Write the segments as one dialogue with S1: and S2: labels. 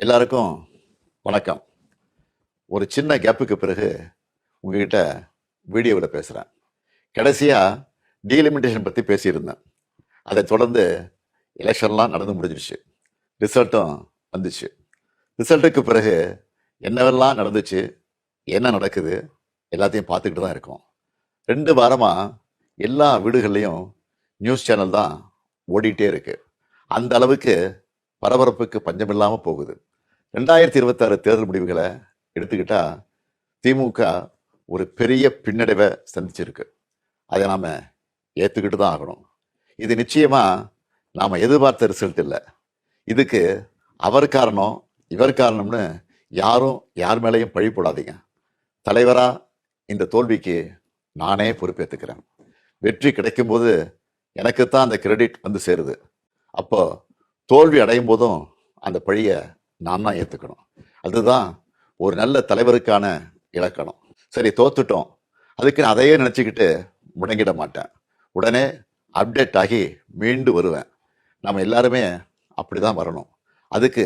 S1: எல்லாருக்கும் வணக்கம். ஒரு சின்ன கேப்புக்கு பிறகு உங்ககிட்ட வீடியோவில் பேசுகிறேன். கடைசியாக டீலிமிட்டேஷன் பற்றி பேசியிருந்தேன். அதை தொடர்ந்து எலெக்ஷன்லாம் நடந்து முடிஞ்சிருச்சு, ரிசல்ட்டும் வந்துச்சு. ரிசல்ட்டுக்கு பிறகு என்னவெல்லாம் நடந்துச்சு, என்ன நடக்குது எல்லாத்தையும் பார்த்துக்கிட்டு தான் இருக்கோம். 2 வாரமாக எல்லா வீடுகள்லையும் நியூஸ் சேனல் தான் ஓடிட்டே இருக்கு. அந்த அளவுக்கு பரபரப்புக்கு பஞ்சமில்லாமல் போகுது. 2026 தேர்தல் முடிவுகளை எடுத்துக்கிட்டா திமுக ஒரு பெரிய பின்னடைவை சந்திச்சிருக்கு. அதை நாம் ஏற்றுக்கிட்டு தான் ஆகணும். இது நிச்சயமாக நாம் எதிர்பார்த்த ரிசல்ட் இல்லை. இதுக்கு அவர் காரணம் இவர் காரணம்னு யாரும் யார் மேலேயும் பழி போடாதீங்க. தலைவராக இந்த தோல்விக்கு நானே பொறுப்பேற்றுக்கிறேன். வெற்றி கிடைக்கும்போது எனக்குத்தான் அந்த கிரெடிட் வந்து சேருது. அப்போ தோல்வி அடையும் போதும் அந்த பழியை நான் தான் ஏற்றுக்கணும். அதுதான் ஒரு நல்ல தலைவருக்கான இலக்கணம். சரி, தோத்துட்டோம், அதுக்கு நான் அதையே நினச்சிக்கிட்டு முடங்கிட மாட்டேன். உடனே அப்டேட் ஆகி மீண்டு வருவேன். நம்ம எல்லாருமே அப்படி தான் வரணும். அதுக்கு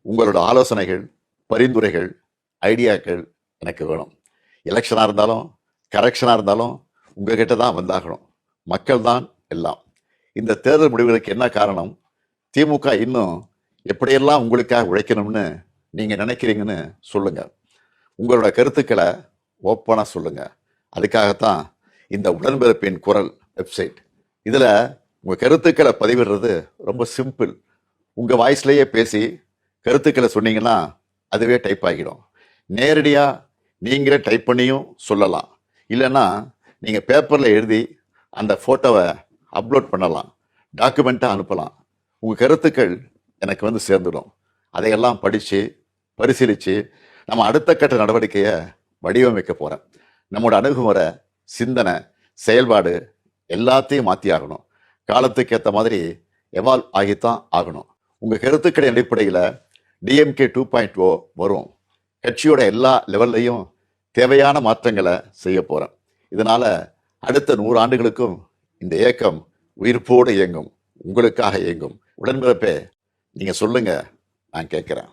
S1: உங்களோட ஆலோசனைகள், பரிந்துரைகள், ஐடியாக்கள் எனக்கு வேணும். எலெக்ஷனாக இருந்தாலும் கரெக்ஷனாக இருந்தாலும் உங்ககிட்ட தான் வந்தாகணும். மக்கள் தான் எல்லாம். இந்த தேர்தல் முடிவுகளுக்கு என்ன காரணம்? திமுக இன்னும் எப்படியெல்லாம் உங்களுக்காக உழைக்கணும்னு நீங்கள் நினைக்கிறீங்கன்னு சொல்லுங்கள். உங்களோட கருத்துக்களை ஓப்பனாக சொல்லுங்கள். அதுக்காகத்தான் இந்த உடன்பிறப்பின் குரல் வெப்சைட். இதில் உங்கள் கருத்துக்களை பதிவிடுறது ரொம்ப சிம்பிள். உங்கள் வாய்ஸ்லேயே பேசி கருத்துக்களை சொன்னீங்கன்னா அதுவே டைப் ஆகிடும். நேரடியாக நீங்களே டைப் பண்ணியும் சொல்லலாம். இல்லைன்னா நீங்கள் பேப்பரில் எழுதி அந்த ஃபோட்டோவை அப்லோட் பண்ணலாம், டாக்குமெண்ட்டாக அனுப்பலாம். உங்கள் கருத்துக்கள் எனக்கு வந்து சேர்ந்துடும். அதையெல்லாம் படித்து பரிசீலித்து நம்ம அடுத்த கட்ட நடவடிக்கையை வடிவமைக்க போகிறேன். நம்மளோட அணுகுமுறை, சிந்தனை, செயல்பாடு எல்லாத்தையும் மாற்றி ஆகணும். காலத்துக்கு ஏற்ற மாதிரி எவால்வ் ஆகித்தான் ஆகணும். உங்கள் கருத்துக்களின் அடிப்படையில் டிஎம்கே 2.0 வரும். கட்சியோட எல்லா லெவல்லையும் தேவையான மாற்றங்களை செய்ய போகிறேன். இதனால் அடுத்த 100 ஆண்டுகளுக்கும் இந்த இயக்கம் உயிர்ப்போடு இயங்கும், உங்களுக்காக இயங்கும். உடன்பிறப்பே, நீங்கள் சொல்லுங்கள், நான் கேட்குறேன்.